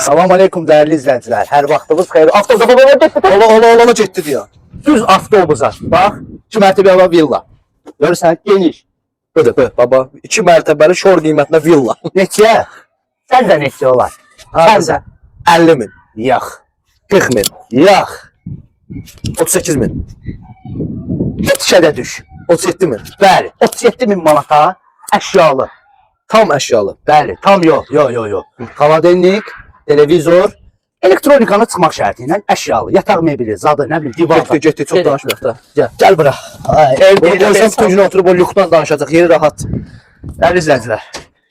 Salam aleykum değerli izleyiciler. Her vaxtınız xeyir. Avtobusa Ola getdi deyə. düz avtobusa. Bax, 2 mərtəbəli villa. Görürsən, geniş. Ödəpə, baba. 2 mərtəbəli şor qiymətinə villa. Neçə? Sən də neçə olar? Sən də. 50 min, Yox. 40 min, Yox. 38 min, Neçə də düş. 37 min. Bəli, 37 min manata əşyalı. Tam əşyalı. Bəli, tam yox. Yox. Xaladelnik, televizor, elektronikanı çıxmaq şərti ilə əşyalı. Yataq mebeli, zadı, nə bilim, divan. Getdi, çox danışmayaq da. Gəl. Gəl bura. Qoysan bütün gün oturub o lükdan danışacaq, yeri rahat. Dəyərli izləyicilər.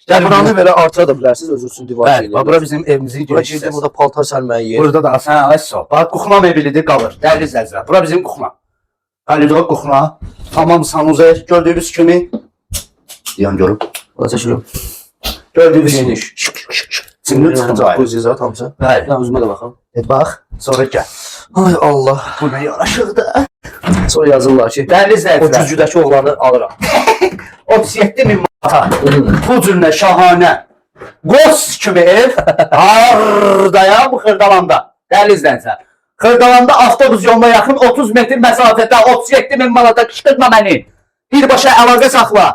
Gəl buranı belə artıra da bilərsiniz, özünüz üçün divar Bəli, bax, bura bizim evimizin Bura giriş girdi, hissəsi. burada paltar sərməyə yer. Burada da sən əsso. Bax, kuxna meblidir, qalır. Dəyərli izləyicilər, bura bizim kuxna. Koridor kuxna, tamam sanuzer, gördüyünüz kimi. Yan görüb. Bura çəkilib. Gördüyünüz kimi. Geniş. Şimdi çıxacaq. Bu zizat hamısı. Bəli. Mən özümə də baxam. Bax, sonra gəl. Ay Allah. Bu nə yaraşıqdır. Sonra yazırlar ki, Dəyərli o izləyicilər, güzgüdəki oğlanı alıram. 37 min manata. Bu cürlə şahanə. Qos kimi ev. Hardaya bu Xırdalanda. Dəyərli izləyicilər. Xırdalanda avtobus yoluna yaxın 30 metr məsafədə 37 min manata qışqırtma məni. Birbaşa əlaqə saxla.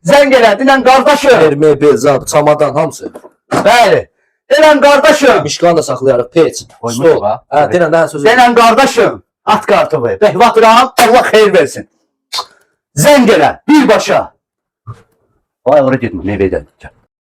Zəng elə, dinən qardaşım. Mebel, zab, çamadan hamısı. Bəli. Denən qardaşım. Mişqan da saxlayarıq, peç, Qoymuş stol. bax. Denən daha sözü. Denən qardaşım. At kartımı. Bəhvatıram. Allah xeyir versin. Zəng elə. Birbaşa. Vay ora getmə. Meyvədən. Gəl.